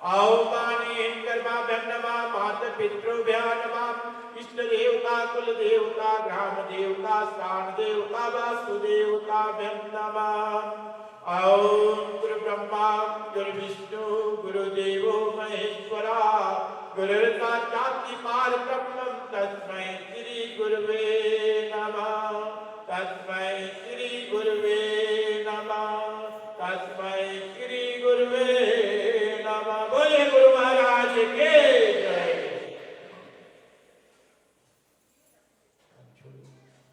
आओ माने कर्माभ्यं नमः, माता पितृभ्यः नमः, इष्ट देवता, कुल देवता, ग्राम देवता, स्थान देवता, वास्तु देवताभ्यं नमः। ओम गुरु ब्रह्मा गुरु विष्णु गुरुदेवो महेश्वरा, गुरुर्साक्षात् परब्रह्म तस्मै श्री गुरुवे नमः, तस्मै श्री गुरुवे नमः, तस्मै श्री गुरुवे नमः। बोले गुरु महाराज के जय।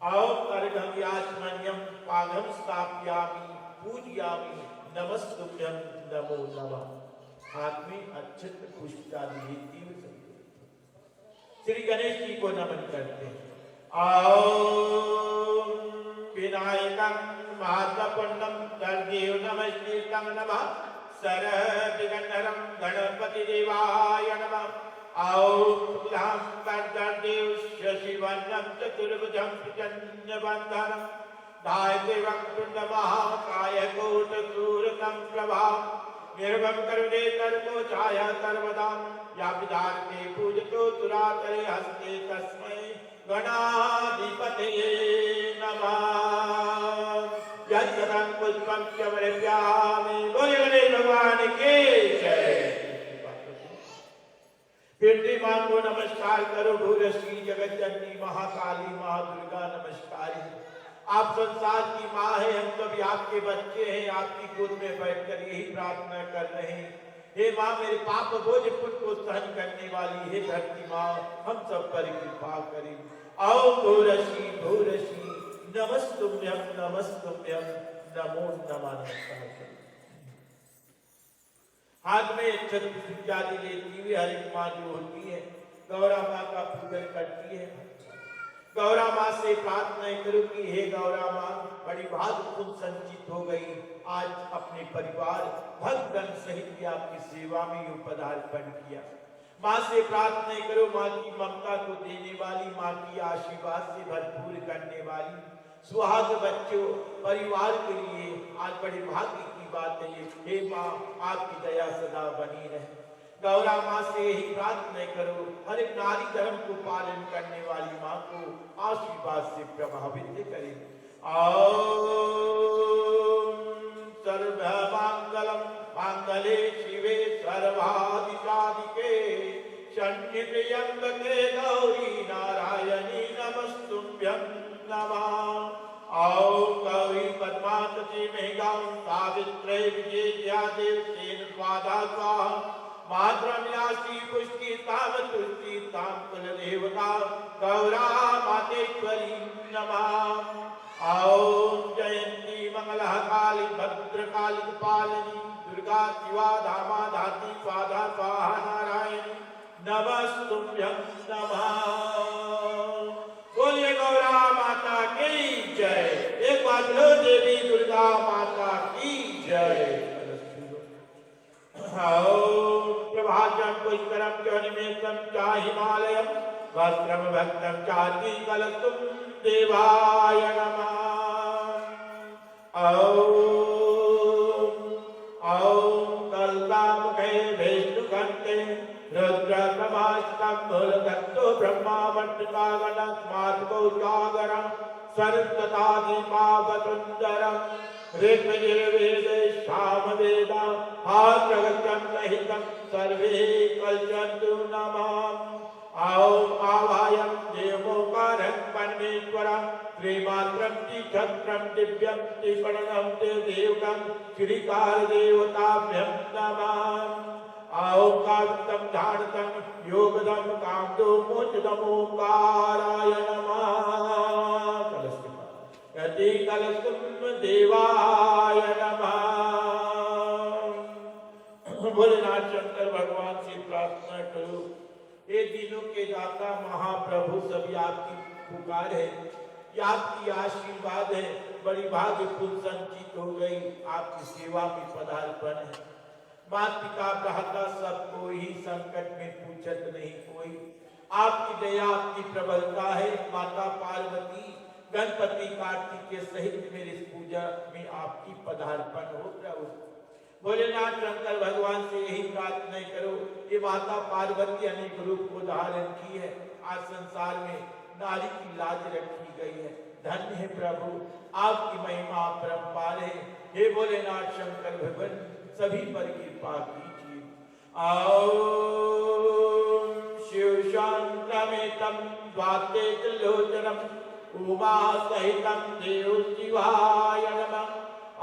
आओ अर्घं याचमन्यं पाघं स्थापयामि पूजयामि नमस्तुभ्यं नमो नमः। हाथ में अक्षत पुष्प आदि लेती हुई श्री गणेश जी को नमन करते हैं। आओ विनायकं महात्मपुण्यं तद्देव नमस्कृतं नमः, सर्वविघ्नहरं गणपति देवाय नमः। आओ शुक्लां वरदं शशिवर्णं चतुर्भुजं प्रसन्नवदनं, ध्यायते वक्रतुण्ड महाकाय कोटिसूर्यसमप्रभा, निर्भं करुणे सर्वो छाया सर्वदा, या विधार्ते पूजतो तुरातरे हस्ते तस्मै गणाधिपतये नमः। यज्ञं पुष्पं च वर्ष्यामि, बोले गणेश भगवान की जय। पितृ मां को नमस्कार करो, भूरश्री जगत जननी महाकाली महादुर्गा नमस्कारी। आप संसार की माँ है, हम सभी आपके बच्चे हैं, आपकी गोद में बैठकर यही प्रार्थना कर रहे हैं। हे माँ, मेरे पाप बोझ पुण्य को सहन करने वाली है धरती माँ, हम सब पर कृपा करें। आओ भूरश्री भूरश्री नमस्तुभ्यं नमस्तुभ्यं नमो नमः। हाथ में छत्र इत्यादि लेती हुई हर एक माँ जो होती है गौरा माँ का पूजन करती है। गौरा माँ से प्रार्थना करो कि हे गौरा माँ, बड़ी भाग्यपूर्ण संचित हो गई, आज अपने परिवार भक्तगण सहित आपकी सेवा में उपदार्पण किया। माँ से प्रार्थना करो, माँ की ममता को देने वाली, माँ की आशीर्वाद से भरपूर करने वाली, सुहाग बच्चों परिवार के लिए आज बड़े भाग्य की बात है। हे माँ, आपकी दया सदा बनी रहे। गौरा माँ से यही प्रार्थना करो, हर एक नारी धर्म को पालन करने वाली माँ को आशीर्वाद से प्रभावित करे। सर्वमंगलम मांगले शिवे सर्वाधिसाधिके, शरण्ये त्र्यंबके गौरी नारायणी नमस्तुभ्यं नमः। आओ गौरी पद्मावती मेघां सावित्रे विजया देवतेन स्वाहा स्वाहा, मातृमिलासी पुष्टि ताम तुष्टि ताम कुल देवता गौरा मातेश्वरी नमः। आओ जयंती मंगला काली भद्रकाली पालिनी दुर्गा शिवा धामा धाती स्वाहा स्वाहा नारायणी नमस्तुभ्यं नमः। बोलिए गौरा माता की जय। एक बार बोलो देवी दुर्गा माता की जय। प्रभाजं पुष्करं च निमेषं च हिमालयं, वस्त्रं भक्तं चाति कलशं देवाय नमः। ॐ कल्पामुखे विष्णुकण्ठे रुद्रप्रभास्तं मूलतत्तो ब्रह्मावन्दिता गणस्मात् जागरं, सर्वतथाधिपावसुन्दरं ऋग्वेदे सामवेदा प्रगतं सहितं सर्वे कल्पन्तु नमः। ॐ आवाहं देवोकारं परमेश्वरं, श्रीमात्रं छत्रं दिव्यं त्रिपणनं देवदेवं श्रीकाल देवताभ्यं नमः। ॐ कान्तं धारतं योगदं कामदो मोचदं ओंकाराय नमः। यदि कलशुम देवाय नमः। भोलेनाथ शंकर भगवान से प्रार्थना करो, ये दिनों के दाता महाप्रभु, सभी आपकी पुकार है, आपकी आशीर्वाद है, बड़ी भाग्यपूर्ण संचित हो गई, आपकी सेवा में पदार्पण है। माता पिता भ्राता सबको ही संकट में पूछत नहीं कोई, आपकी दया आपकी प्रबलता है। माता पार्वती गणपति कार्तिक के सहित मेरे इस पूजा में आपकी पदार्पण हो प्रभु। भोलेनाथ शंकर भगवान से यही प्रार्थना करो। ये माता पार्वती अनेक रूप को धारण की है। आज संसार में नारी की लाज रखी गई है। धन्य है प्रभु, आपकी महिमा परम्पार है। हे भोलेनाथ शंकर भगवान, सभी पर कृपा कीजिए। ओम शिव शांतमेतम द्वाते त्रिलोचनम उमा सहितम देव शिवाय नमः।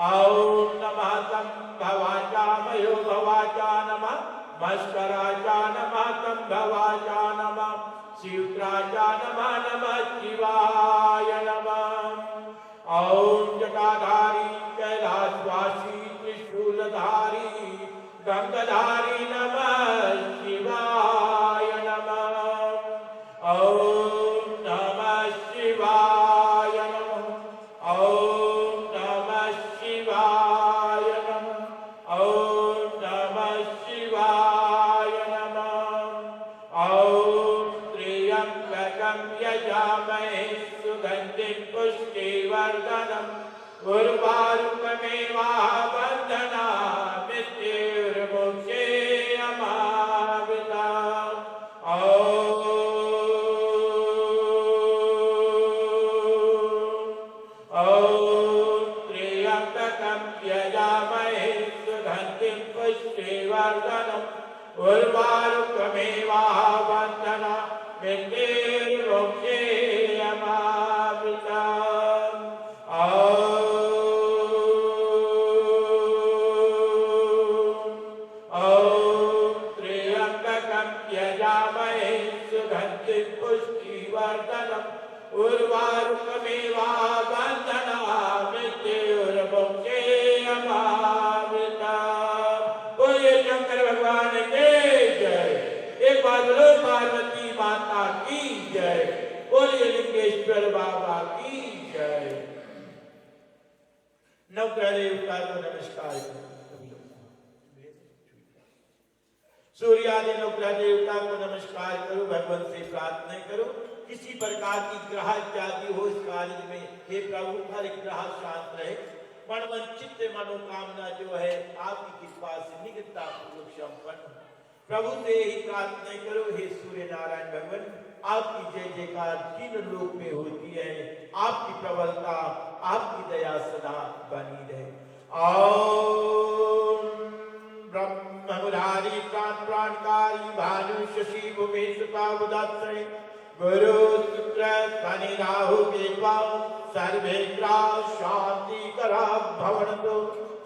ओम नमः तं भवाचा मयो भवाचा नमः। मस्कराचा नमः तं भवाचा नमः। शिवराजा नमः नमः शिवाय नमः। ओम जटाधारी कैलाशवासी त्रिशूलधारी गंगाधारी नमः शिवाय नमः। ओम नमः शिवाय नमः। ओम नमः शिवाय नमः। ओम नमः शिवाय नमः। ओम त्र्यंबकं यजामहे सुगंधिं पुष्टिवर्धनम् उर्वारुकमेव बन्धनात् मृत्युर्मोक्षे अमामृताम्। ओम त्र्यंबकं यजामहे सुगंधिं पुष्टिवर्धनम् उर्वारुकमेव बन्धनात् मृत्युर्मोक्षे अमामृताम्। ओम त्र्यंबकं यजामहे सुगंधिं पुष्टिवर्धनम् उर्वारुकमेव बन्धनात् मृत्युर्मोक्षे अमामृताम्। बोलिए शंकर भगवान के जय। एक बार बोलो पार्वती माता की जय। बोलिए लिंगेश्वर बाबा की जय। नवग्रह देवता को नमस्कार करो। सूर्यादि नवग्रह देवता को नमस्कार करो। भगवान से प्रार्थना करो किसी प्रकार की ग्रह इत्यादि हो इस कार्य में, हे प्रभु हर ग्रह शांत रहे। मनवंचित मनोकामना जो है आपकी कृपा से निकटता पूर्वक संपन्न। प्रभु से ही प्रार्थना करो। हे सूर्य नारायण भगवान, आपकी जय जयकार तीन लोक में होती है। आपकी प्रबलता, आपकी दया सदा बनी रहे। ओम ब्रह्म मुरारी प्राणकारी भानु शशि भूमेश पावदाश्रय गुरु शुक्र शनि राहु केतु सर्वे ग्रह शांति करा भवन्तु।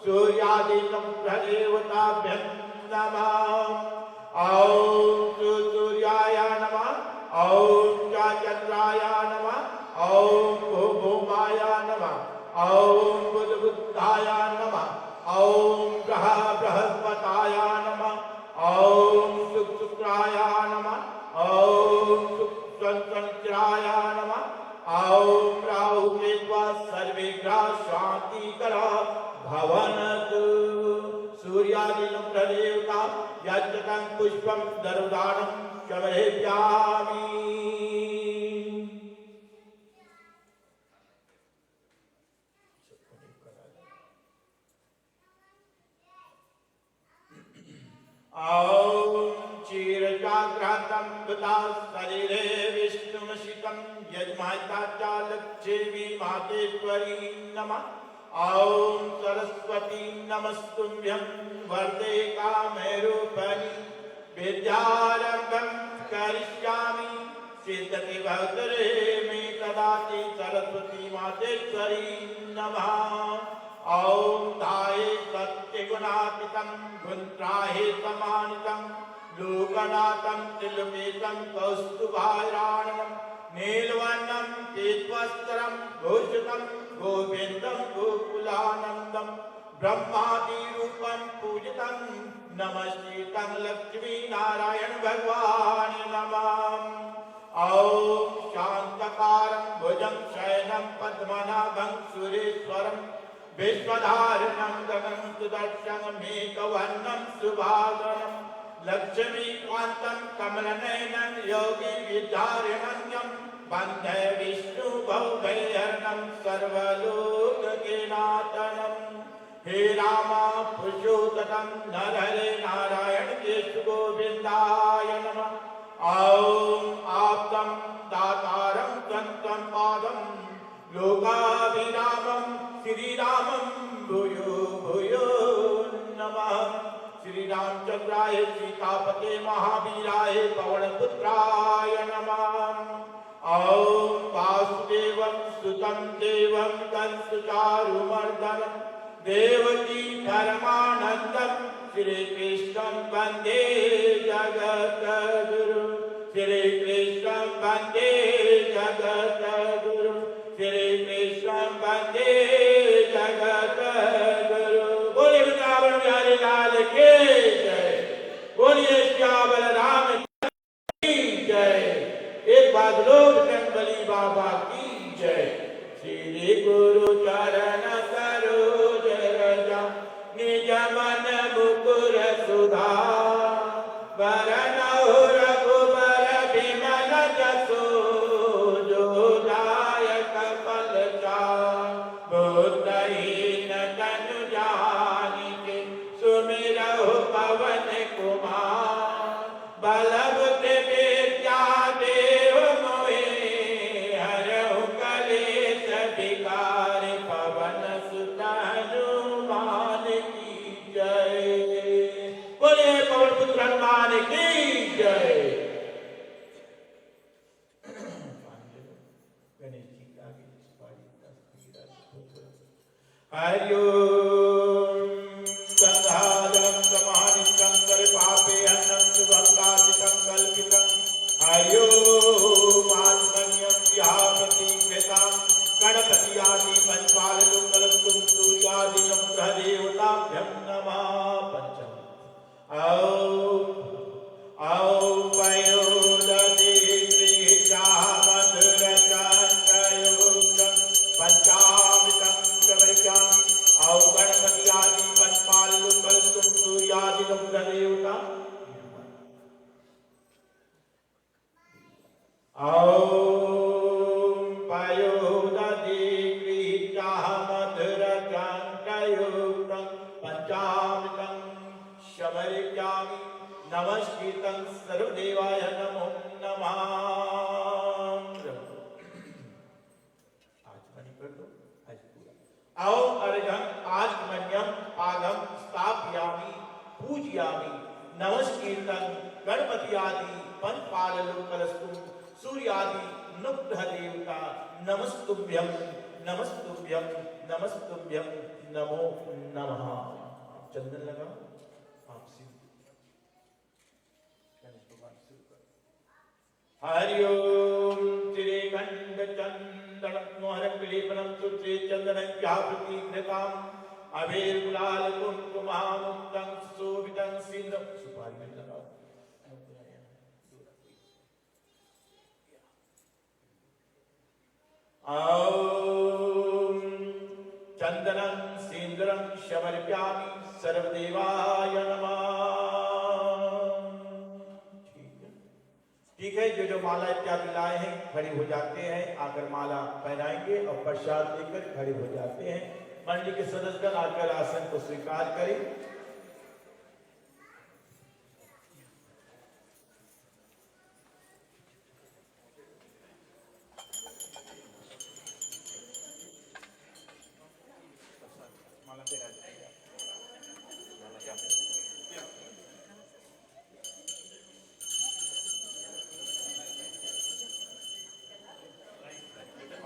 सूर्यादि नमः देवताभ्यं नमः। ओम सूर्याय नमः। ओम चंद्राय नमः। ओम भूमाय नमः। ओम बुद्धाय नमः। ओम बृहस्पताय नमः। ओम शुक्राय नमः। ओम शनिचराय नमः। ओम राहु केतु सर्वे ग्रह शांति करा भवन्तु। सूर्यादि नमः देवता यज्ञं पुष्पं दरुदानं समर्पयामि। ओम क्षीरजाग्रतं बुधा शरीरे विष्णुमसितं यजमाता च लक्ष्मी मातेश्वरी नमः। ओम सरस्वती नमस्तुभ्यं वरदे कामरूपिणी विद्यारम्भं करिष्यामि सिद्धति भद्रे मे कदाचि सरस्वती मातेश्वरी नमः। ओम धाये सत्यगुणातीतं गुणत्राहे समानितं लोकनाथं त्रिलोकेशं कौस्तुभाराणं नीलवर्णं पीतवस्त्रं भूषितं गोविन्दं गोकुलानन्दं ब्रह्मादिरूपं पूजितं नमस्कृतं लक्ष्मीनारायण भगवान् नमः। ओम शांतकारं भुजं शयनं पद्मनाभं सुरेश्वरं विश्वधारणं गगनं सुदर्शनमेकवर्णं सुभागनं लक्ष्मीकान्तं कमलनयनं योगी विद्यारण्यं वन्दे विष्णु भवभयहरणं सर्वलोकनाथनं। हे रामा पुरुषोत्तम नरहरे नारायण केशव गोविंदाय नमः। ॐ आप्तं दातारं संतं पादं लोकाभिरामं श्रीरामं भूयो भूयो नमः। श्री रामचंद्राय सीतापते महावीराय पवनपुत्राय नमः। ॐ वासुदेवं सुतं देवं कंसचारुमर्दनं देवकी परमानन्दं श्रीकृष्णं वन्दे जगद्गुरु। श्रीकृष्णं वन्दे जगद्गुरु। श्रीकृष्णं वन्दे जगद्गुरु। बोलिए वृंदावन बिहारी लाल की जय। बोलिए श्यामल राम की जय। एक बात लोग बली बाबा की जय। श्री गुरु चरण सरोज रज निज मन मुकुर सुधार वरनहुँ रघुबर बिमल जसु जो दायक फलचार। बुद्धहीन तनु जानिके सुमिरहु पवन कुमार। बल बुद्धि विद्या देहु मोहि हरहु कलेश विकार। पवन सुत हनुमान की जय। बोलिए पवन पुत्र हनुमान की जय। गणेश जी का हरि ओम गंगाधरं समानितं पापे अन्नं सुभक्तादितं कल्पितं। हरि ओम आत्मन्यं विहाप्रतिकृतं गणपति आदि पंचपालकुं सूर्यादिनं ग्रहदेवताभ्यं नमः। पंचम ॐ पयोदधि मधुरकान्तयुक्तं पंचामृतं प्रवर्गामि। ॐ गणपति आदि पंचपालकुं सूर्यादिनं ग्रहदेवता। ॐ पयोदधि मधुरकान्तयुक्तं पंचामृतं समर्पयामि। नमस्कृतं सर्वदेवाय नमो नमः। ॐ अर्घं आत्मन्यं पादं स्थापयामि पूजयामि। नमस्कृतं गणपति आदि पंचपालकुं सूर्यादि नुग्ध देवता। नमस्तुभ्यं नमस्तुभ्यं नमस्तुभ्यं नमो नमः। चंदन लगा हरि ओम त्रिकंड चंदन मोहर विलेपनम सुचे चंदनं प्रतिकृतां अबीर गुलाल कुंकुमामुक्तं सुशोभितं सिंधु। सुपारी में लगाओ। ॐ चंदनं सिंदूरं समर्पयामि सर्वदेवाय नमः। ठीक है, जो माला इत्यादि लाए हैं खड़े हो जाते हैं। आकर माला पहनाएंगे और प्रसाद लेकर खड़े हो जाते हैं। मंडली के सदस्य आकर आसन को स्वीकार करें।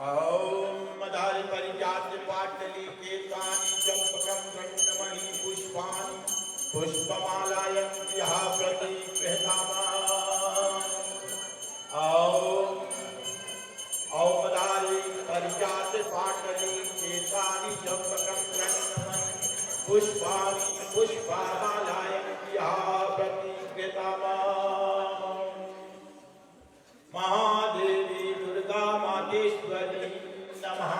ॐ मदारि परिजात पाटली केतानि चंपकं गण्डमणि पुष्पाणि पुष्पमालायं यः प्रतिगृह्णामि। ॐ मदारि परिजात पाटली केतानि चंपकं गण्डमणि पुष्पाणि पुष्पमालायं यः प्रतिगृह्णामि। महादेवी दुर्गा मातेश्वरी नमः।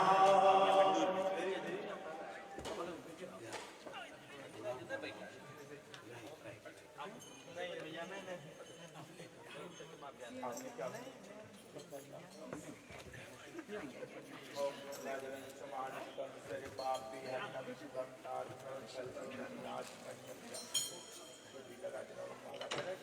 ओम राजन समान कंसरे पापी हन्नम सुगम तारकं कल्पं नाच पंचम बुद्धि लगा दो माला करे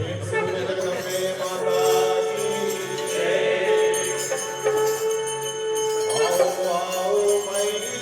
एक समय तक लंबे माता की जय आओ आओ मैं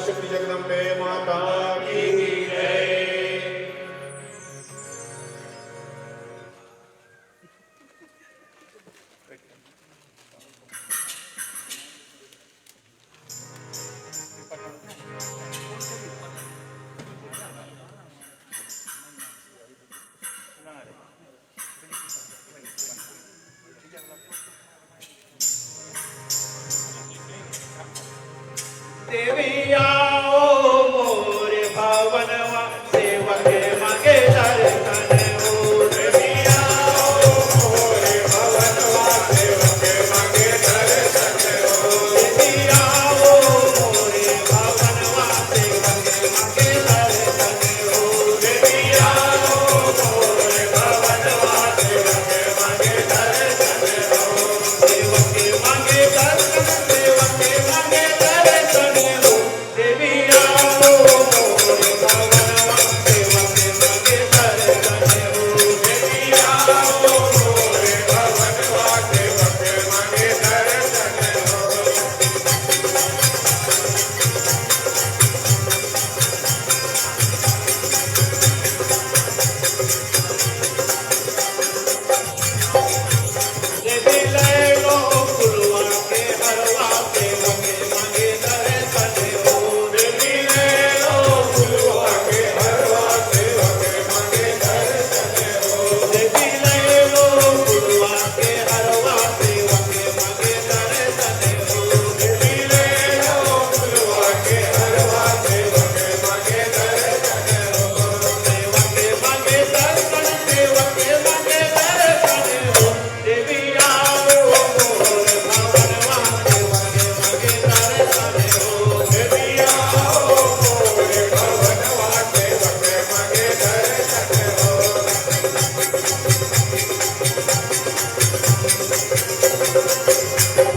शक्ति जगदम्बे माता की जय। देवी आओ मोरे भवनवा सेवक मांगे दर्शन हो। देवी आओ मोरे भवनवा सेवक मांगे दर्शन हो। देवी आओ मोरे भवनवा सेवक मांगे दर्शन हो। देवी आओ मोरे भवनवा सेवक मांगे दर्शन हो। सेवक मांगे दर्शन, सेवक मांगे दर्शन हो। देवी आओ मोरे भवनवा सेवक मांगे दर्शन हो। देवी आओ मोरे भवनवा सेवक मांगे दर्शन हो। देवी ले लो फुलवा के हरवा सेवक मांगे दर्शन हो। देवी ले लो फुलवा के हरवा सेवक मांगे दर्शन हो। देवी ले लो फुलवा के हरवा सेवक मांगे दर्शन हो। देवी ले लो फुलवा के हरवा सेवक मांगे दर्शन हो। सेवक मांगे दर्शन, सेवक मांगे दर्शन हो। देवी आओ मोरे भवनवा सेवक मांगे दर्शन हो। देवी आओ मोरे भवनवा सेवक मांगे दर्शन हो।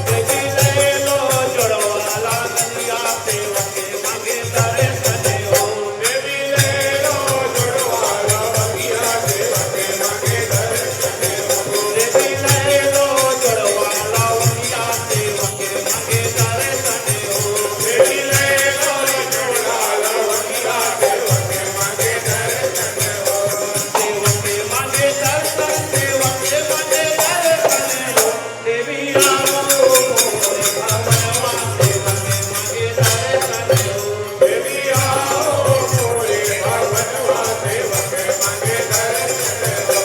देवी ले लो जोड़वाला नदिया सेवक मांगे दर्शन हो। देवी ले लो जोड़वाला नदिया सेवक मांगे दर्शन हो। देवी ले लो जोड़वाला नदिया सेवक मांगे दर्शन हो। देवी ले लो जोड़वाला नदिया सेवक मांगे दर्शन हो। सेवक मांगे दर्शन, सेवक मांगे दर्शन हो। देवी आओ मोरे भवनवा सेवक मांगे दर्शन हो। देवी आओ मोरे भवनवा सेवक मांगे दर्शन हो।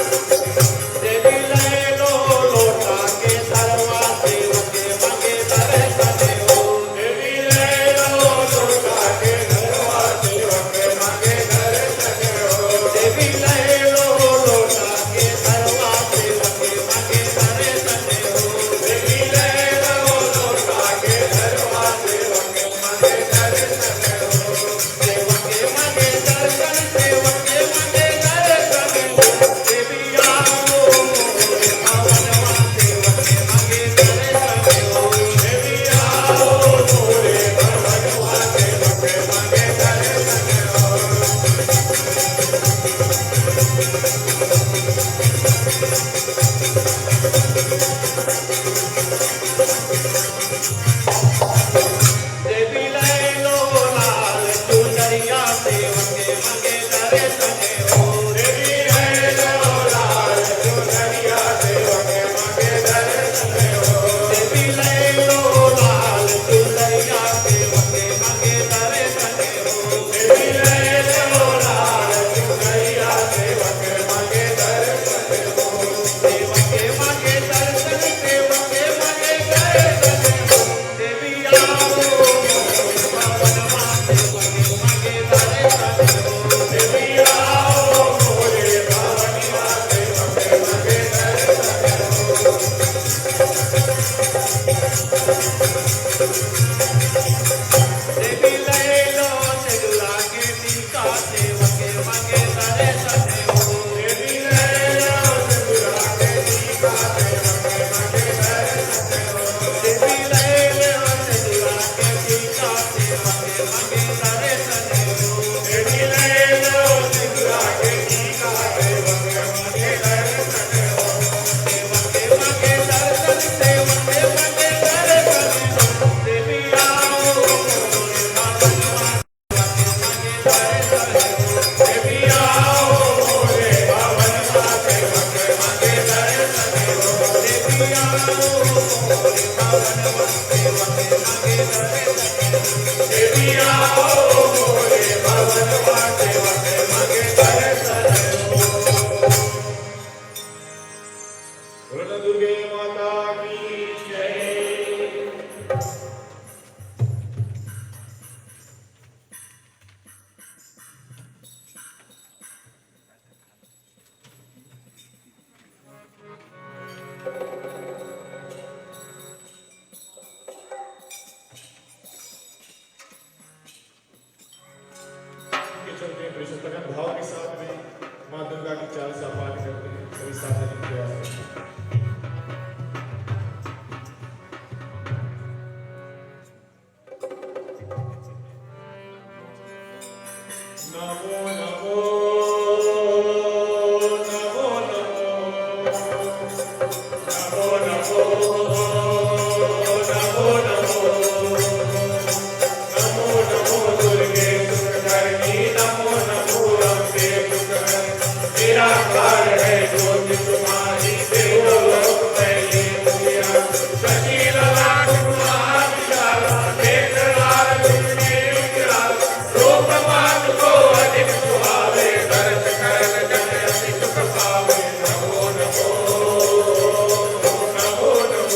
देवी ले लो लोटा के सरवा सेवक मांगे दर्शन हो। देवी ले लो लोटा के सरवा सेवक मांगे दर्शन हो। देवी ले लो लोटा के सरवा सेवक मांगे दर्शन हो। देवी ले लो लोटा के सरवा सेवक मांगे दर्शन हो। सेवक मांगे दर्शन, सेवक मांगे दर्शन दुर्गा की चालीसा पाठ करते हैं सभी साधन प्रयास करते हैं। नमो नमो नमो नमो नमो नमो नमो नमो नमो दुर्गे सुखकर्णी नमो नमो अम्बे सुखकर्णी निराकार है ज्योति तुम्हारी तेरो लोक पहले मुझिया सकील लाख गुणा विशाला नेत्र लाल तुमने उजला रूप मात को अधिक सुहावे दर्श करन जन अति सुख पावे नमो नमो नमो नमो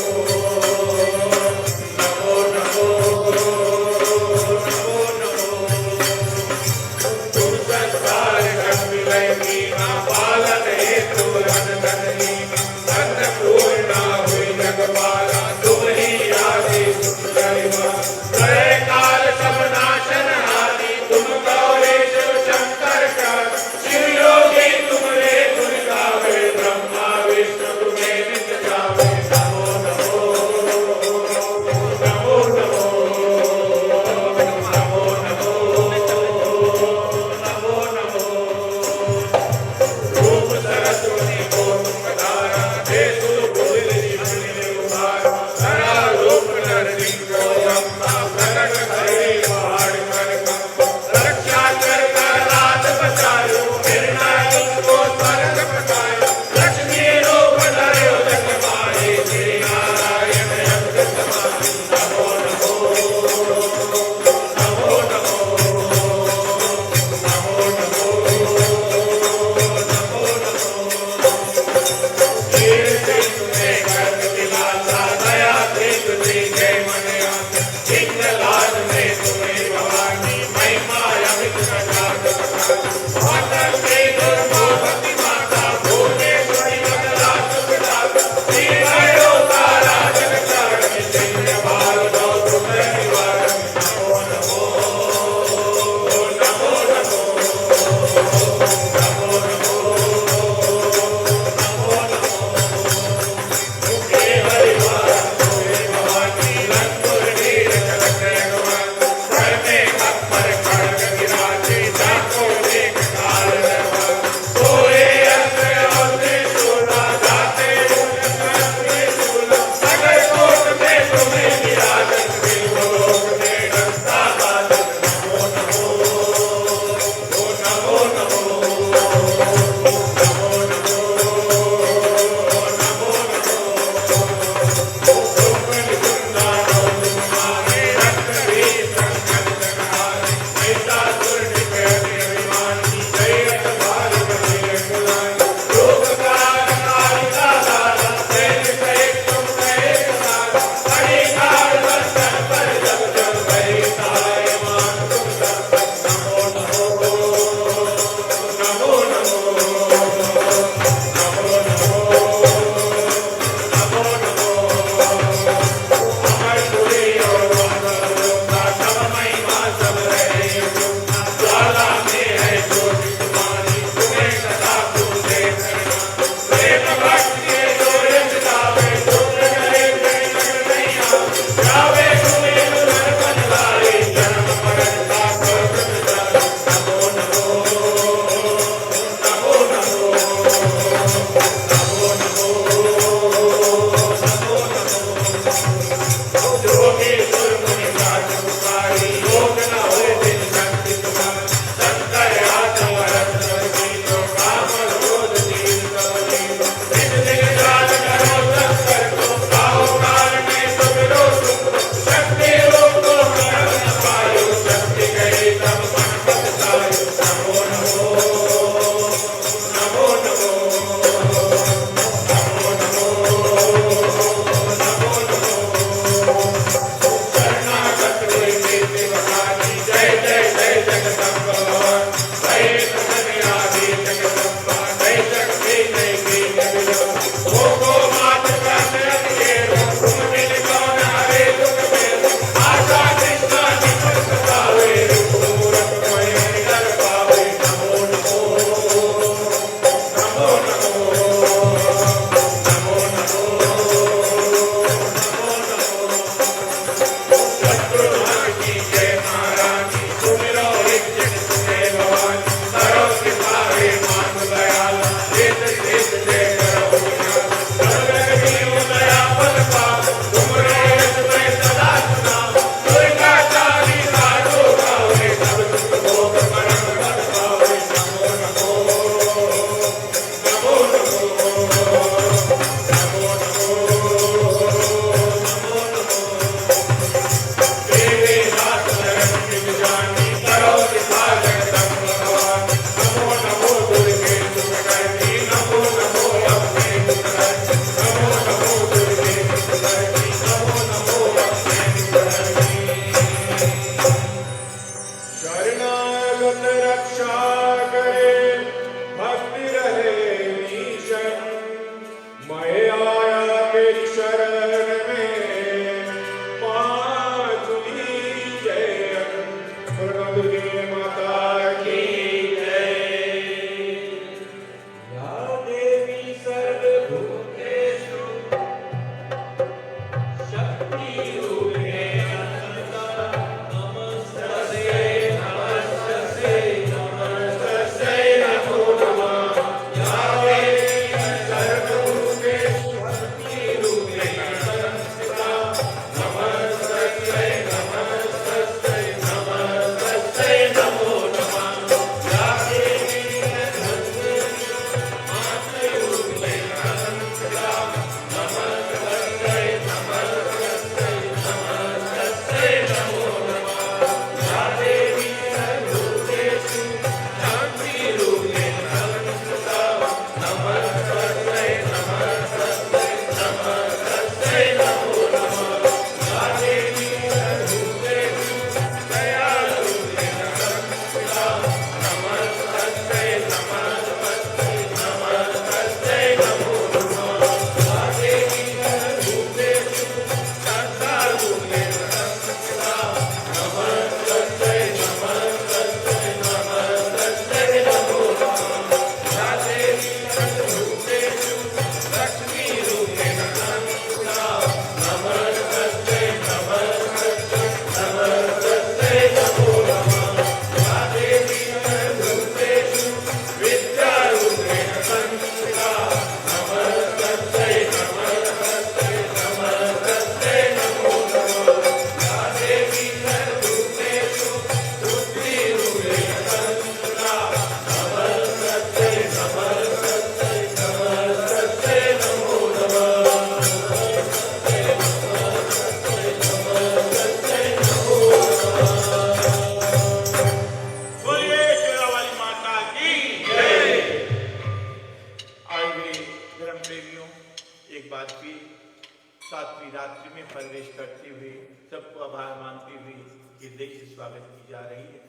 में प्रवेश करते हुए सबको आभार मानते हुए हृदय से स्वागत की जा रही है।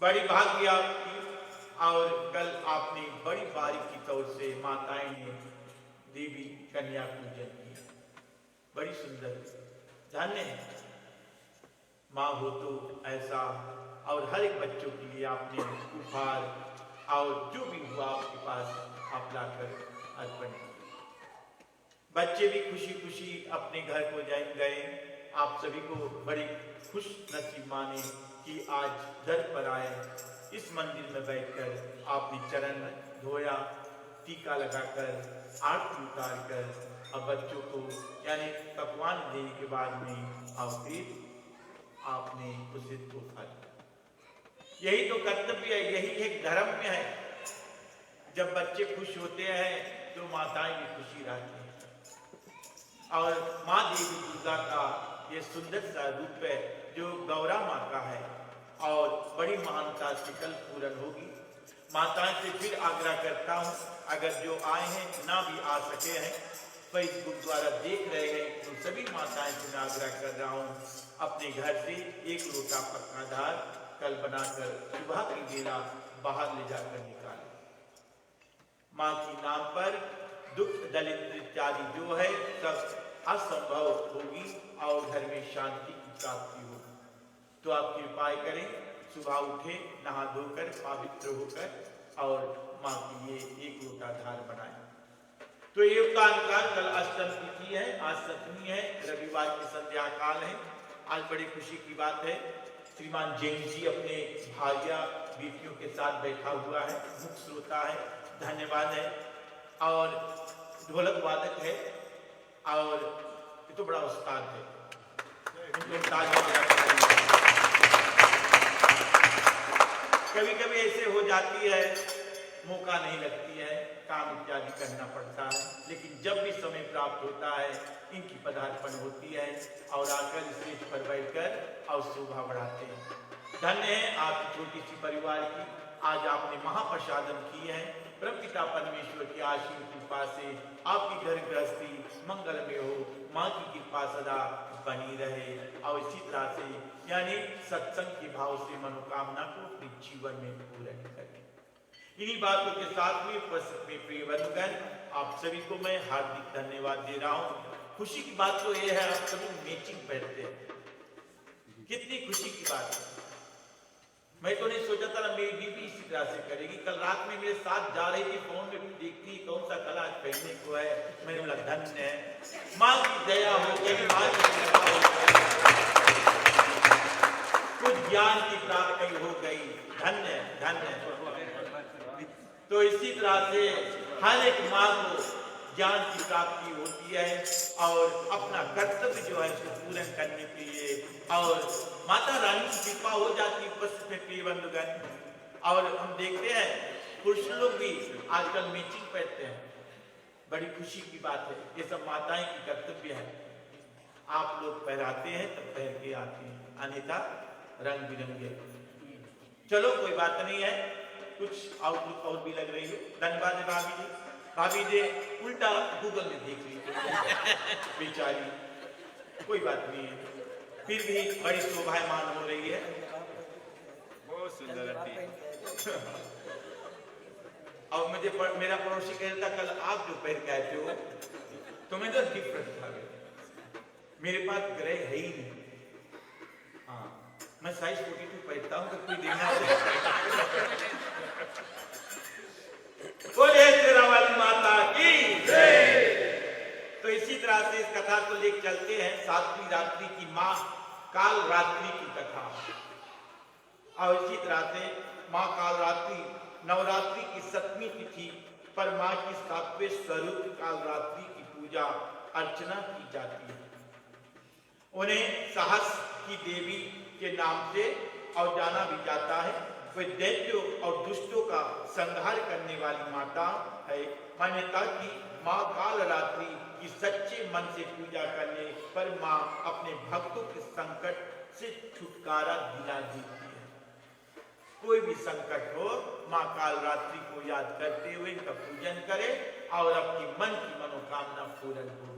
बड़ी भाग्य आपकी, और कल आपने बड़ी बारीकी तौर से माताएं ने देवी कन्या पूजन की, बड़ी सुंदर, धन्य है माँ हो तो ऐसा। और हर एक बच्चों के लिए आपने उपहार और जो भी हुआ आपके पास आप लाकर अर्पण किया। बच्चे भी खुशी खुशी अपने घर को गए। आप सभी को बड़ी खुश नसीब माने कि आज दर पर आए, इस मंदिर में बैठकर आपने चरण धोया, टीका लगाकर, आरती उतार कर अब बच्चों को यानी पकवान देने के बाद में आप फिर आपने उसे तोहफा दिया। यही तो कर्तव्य है, यही एक धर्म में है। जब बच्चे खुश होते हैं तो माताएं भी खुशी रहती हैं। और माँ देवी दुर्गा का ये सुंदर सा रूप है जो गौरा माँ का है, और बड़ी महानता से कल पूर्ण होगी। माताएं से फिर आग्रह करता हूँ, अगर जो आए हैं ना भी आ सके हैं, फेसबुक द्वारा देख रहे हैं, तो सभी माताएं से मैं आग्रह कर रहा हूँ, अपने घर से एक लोटा पक्का दाल कल बनाकर सुबह की बेला बाहर ले जाकर निकालें। माँ के नाम पर दुख दलित इत्यादि जो है सब असंभव होगी और घर में शांति की प्राप्ति होगी। तो आप कृपा करें, सुबह उठे, नहा धोकर पवित्र होकर और माँ के लिए एक लोटा धार बनाएं। तो ये काल कल अष्टम तिथि है, आज सप्तमी है, रविवार की संध्या काल है। आज बड़ी खुशी की बात है, श्रीमान जैन जी अपने भार्या बेटियों के साथ बैठा हुआ है, मुख्य श्रोता है, धन्यवाद है। और ढोलक वादक है, और ये तो बड़ा उस्ताद है। कभी कभी ऐसे हो जाती है, मौका नहीं लगती है, काम इत्यादि करना पड़ता है, लेकिन जब भी समय प्राप्त होता है इनकी पदार्पण होती है और आकर स्टेज पर बैठकर और शोभा बढ़ाते हैं। धन्य है आपकी छोटी सी परिवार की, आज आपने महाप्रसादन की है। परमपिता परमेश्वर की आशीष कृपा से आपकी घर गृहस्थी मंगलमय हो, माँ की कृपा सदा बनी रहे, और इसी तरह से यानी सत्संग के भाव से मनोकामना को अपने जीवन में पूर्ण करें। इन्हीं बातों के साथ में प्रिय बंधुगण, आप सभी को मैं हार्दिक धन्यवाद दे रहा हूँ। खुशी की बात तो यह है, आप सभी मैचिंग पहनते हैं, कितनी खुशी की बात है। मैं तो नहीं सोचा था ना मेरी बीबी इसी तरह से करेगी। कल रात में मेरे साथ जा रही थी, फोन में देखती कौन सा कला पहनने को है, मैंने बोला धन्य है, माँ की दया हो गई, माँ की कृपा हो गई, कुछ ज्ञान की प्राप्ति हो गई, धन्य धन्य। तो इसी तरह से हर एक माँ को ज्ञान की प्राप्ति होती है और अपना कर्तव्य जो है उसको पूर्ण करने के लिए, और माता रानी की कृपा हो जाती है उपस्थित में प्रिय बंधुगण। और हम देखते हैं पुरुष लोग भी आजकल मैचिंग पहनते हैं, बड़ी खुशी की बात है, ये सब माताएं की कर्तव्य है। आप लोग पहनाते हैं तब पहन के आते हैं, अन्यथा रंग बिरंगे। चलो कोई बात नहीं है, कुछ आउटलुक और भी लग रही है। धन्यवाद है भाभी जी, भाभी जी उल्टा गूगल में देख ली बेचारी, कोई बात नहीं है, फिर भी बड़ी शोभायमान हो रही है, बहुत सुंदर है। और मुझे मेरा पड़ोसी कह रहा था कल आप जो पहन के आए थे वो तुम्हें तो डिफरेंट था, मेरे पास ग्रह है ही नहीं। हाँ, मैं साइज 42 पहनता हूँ, तो कोई देखना बोले तेरा वाली माता की जय। तो इसी तरह से इस कथा को लेकर चलते हैं, सातवीं रात्रि की माँ काल रात्रि की कथा। और इसी तरह से माँ काल रात्रि नवरात्रि की 7वीं तिथि पर माँ की 7वें स्वरूप काल रात्रि की पूजा अर्चना की जाती है। उन्हें साहस की देवी के नाम से और जाना भी जाता है। वे दैत्यों और दुष्टों का संहार करने वाली माता है। मान्यता की माँ काल रात्रि की सच्चे मन से पूजा करने पर माँ अपने भक्तों के संकट से छुटकारा दिला देती है। कोई भी संकट हो, माँ काल रात्रि को याद करते हुए इनका पूजन करें और अपनी मन की मनोकामना पूर्ण हो।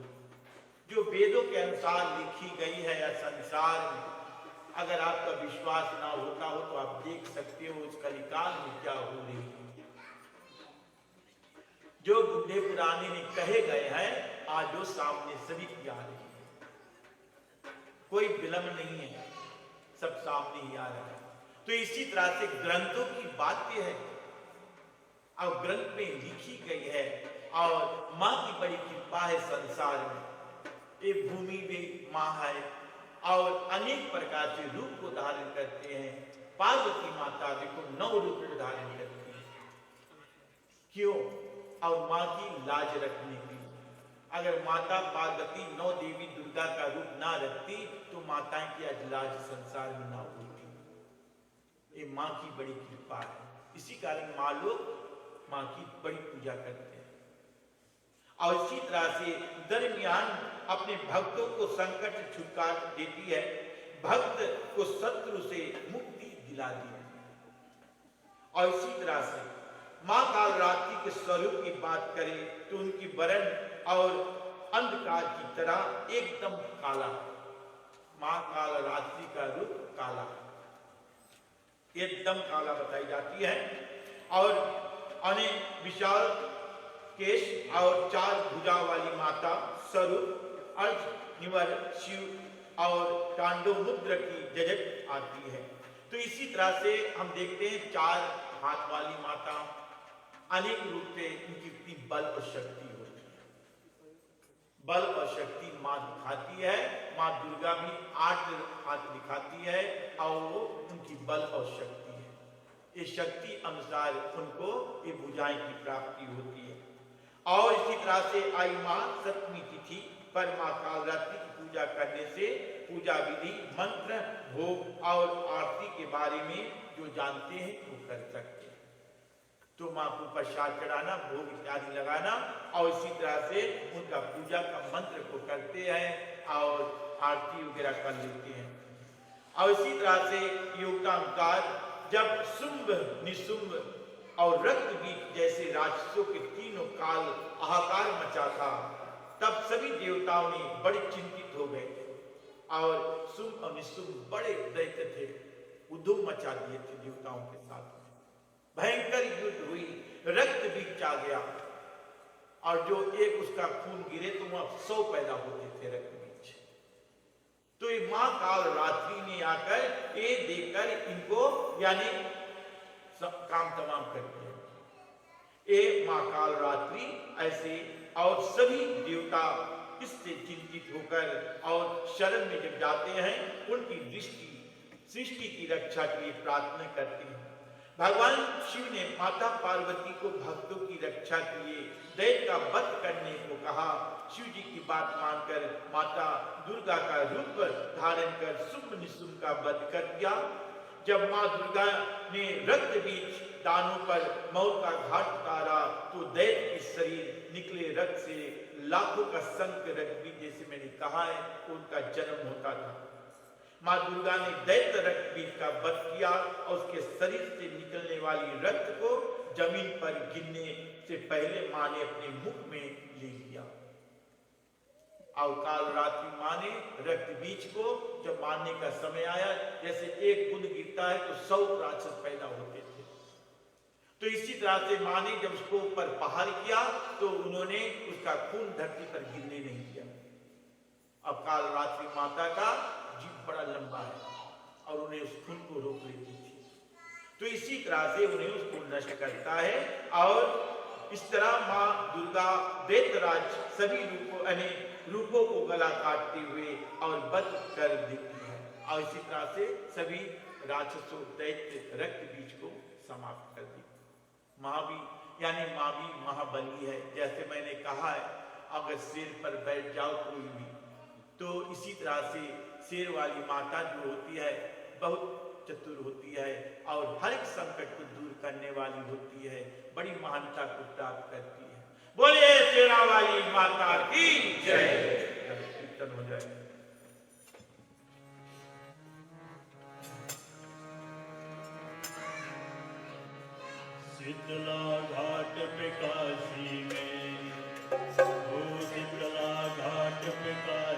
जो वेदों के अनुसार लिखी गई है या संसार में, अगर आपका विश्वास ना होता हो तो आप देख सकते हो उस कलिकाल में क्या हो रही है। जो बुढ़े पुराने ने कहे गए हैं आज वो सामने सभी की आ रही है, कोई विलंब नहीं है, सब सामने ही आ रहा है। तो इसी तरह से ग्रंथों की बातें है और ग्रंथ में लिखी गई है और मां की बड़ी कृपा है संसार में। ये भूमि भी मां है और अनेक प्रकार से रूप को धारण करते हैं। पार्वती माता देखो 9 रूप को धारण करती है, क्यों? और मां की लाज रखने के लिए। अगर माता पार्वती 9 देवी दुर्गा का रूप ना रखती तो माताएं की अजलाज संसार में ना होती। ये मां की बड़ी कृपा है, इसी कारण मां लोग मां की बड़ी पूजा करते हैं। और इसी तरह से दरमियान अपने भक्तों को संकट से छुटकारा देती है, भक्त को शत्रु से मुक्ति दिलाती है। और इसी तरह से मां कालरात्रि के स्वरूप की बात करें तो उनकी वर्ण और अंधकार की तरह एकदम काला। मां कालरात्रि का रूप काला, एकदम काला बताई जाती है। और अनेक विशाल केश और 4 भुजा वाली माता स्वरूप अर्ध निवर शिव और तांडव मुद्र की जजत आती है। तो इसी तरह से हम देखते हैं 4 हाथ वाली माता अनेक रूप से उनकी इतनी बल और शक्ति होती है। बल और शक्ति मां दिखाती है। मां दुर्गा भी 8 हाथ दिखाती है और वो उनकी बल और शक्ति है। ये शक्ति अनुसार उनको ये भुजाएं की प्राप्ति होती है। और इसी तरह से आई मां सप्तमी तिथि पर मां कालरात्रि की पूजा करने से पूजा विधि, मंत्र, भोग और आरती के बारे में जो जानते हैं वो कर सकते हैं। तो मां को प्रसाद चढ़ाना, भोग इत्यादि लगाना और इसी तरह से उनका पूजा का मंत्र को करते हैं और आरती वगैरह कर लेते हैं। और इसी तरह से योगानुसार जब शुंभ, निशुंभ और रक्त बीज जैसे राक्षसों के तीनों काल हाहाकार मचा था, तब सभी देवताओं ने बड़े चिंतित हो गए और शुंभ और निशुंभ बड़े दैत्य थे, उधम मचा दिए थे देवताओं के साथ। भयंकर युद्ध हुई, रक्त बीज आ गया और जो एक उसका खून गिरे तो वहां 100 पैदा होते थे रक्त बीज। तो ये मां कालरात्रि ने आकर ये देखकर इनको यानी काम तमाम कर दिया। ये मां कालरात्रि ऐसे और सभी देवता इससे चिंतित होकर और शरण में जब जाते हैं उनकी दृष्टि सृष्टि की रक्षा के लिए प्रार्थना करते हैं। भगवान शिव ने माता पार्वती को भक्तों की रक्षा के लिए दैत्य का वध करने को कहा। शिव जी की बात मानकर माता दुर्गा का रूप धारण कर शुंभ निशुंभ का वध कर दिया। जब मां दुर्गा ने रक्त बीज दानों पर मौत का घाट उतारा तो दैत्य के शरीर निकले रक्त से लाखों का संख रक्त बीज, जैसे मैंने कहा है, उनका जन्म होता था। मां दुर्गा ने दैत्य रक्त बीज का वध किया और उसके शरीर से निकलने वाली रक्त को जमीन पर गिरने से पहले मां ने अपने मुख में ले लिया। और कालरात्रि मां ने रक्त बीज को जब मारने का समय आया, जैसे एक बूंद गिरता है तो 100 राक्षस पैदा होते थे। तो इसी तरह से मां ने जब उसको ऊपर प्रहार किया तो उन्होंने उसका खून धरती पर गिरने नहीं दिया। अब कालरात्रि माता का जीभ बड़ा लंबा है और उन्हें उस खून को रोक लेती थी। तो इसी तरह से उन्हें उसको नष्ट करता है और इस तरह मां दुर्गा दैत्यराज सभी रूपों को गला काटते हुए और वध कर देती है और इसी तरह से सभी राक्षसों दैत्य रक्त बीज को समाप्त कर दी। मां भी महाबली है। जैसे मैंने कहा है, अगर शेर पर बैठ जाओ कोई भी तो इसी तरह से शेर वाली माता जो होती है बहुत चतुर होती है और हर एक संकट को दूर करने वाली होती है, बड़ी महानता को प्राप्त करती है। बोलिए शेरा वाली माता की जय। कीर्तन हो जाए। शीतला घाट पे काशी में, ओ शीतला घाट पे काशी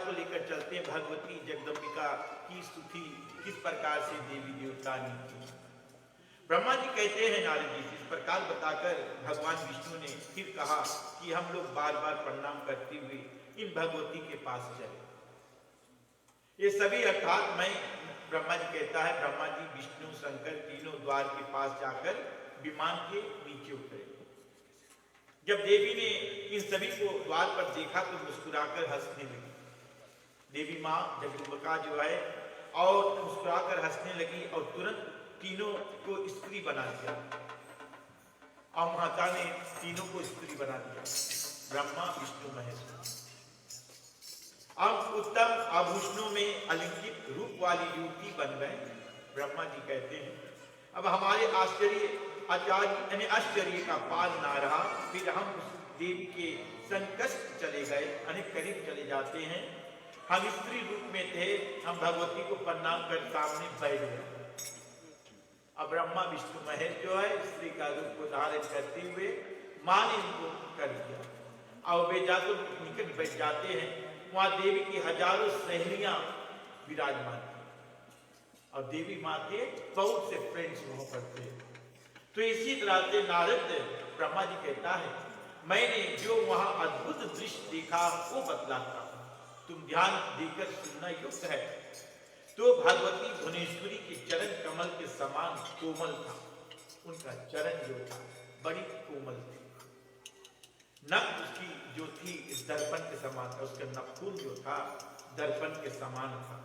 को लेकर चलते हैं। भगवती जगदम्बिका की स्तुति किस प्रकार से देवी देवता ने की। ब्रह्मा जी कहते हैं नारद जी से, इस प्रकार बताकर भगवान विष्णु ने फिर कहा कि हम लोग बार बार प्रणाम करते हुए इन भगवती के पास चले। ये सभी अर्थात मैं, ब्रह्मा जी कहता है, ब्रह्मा जी विष्णु शंकर तीनों द्वार के पास जाकर विमान के नीचे उतरे। जब देवी ने इन सभी को द्वार पर देखा तो मुस्कुराकर हंसने लगी। देवी माँ जगदम्बिका जो है और मुस्कुराकर हंसने लगी और तुरंत तीनों को स्त्री बना दिया। और माता ने तीनों को स्त्री बना दिया, ब्रह्मा विष्णु महेश। अब उत्तम आभूषणों में अलंकृत रूप वाली युवती बन गए। ब्रह्मा जी कहते हैं अब हमारे आश्चर्य का पार ना रहा। फिर हम उस देवी के संकष्ट चले गए, अनेक करीब चले जाते हैं। हम स्त्री रूप में थे, हम भगवती को प्रणाम कर सामने बैठ गए। अब ब्रह्मा विष्णु महेश जो है स्त्री का रूप को धारण करते हुए मां ने इनको कर दिया और वे जाकर निकट बैठ जाते हैं। वहां देवी की हजारों सहेलियां विराजमान थी और देवी मां के बहुत से फ्रेंड्स वहां पर थे। तो इसी तरह से नारद ब्रह्मा जी कहता है मैंने जो वहां अद्भुत दृश्य देखा वो बतलाता हूं, तुम ध्यान देकर सुनना युक्त है। तो भगवती भुवनेश्वरी के चरण कमल के समान कोमल था। उनका चरण जो था बड़ी कोमल थी। नख उसकी जो थी इस दर्पण के समान था, उसका नखून जो था दर्पण के समान था।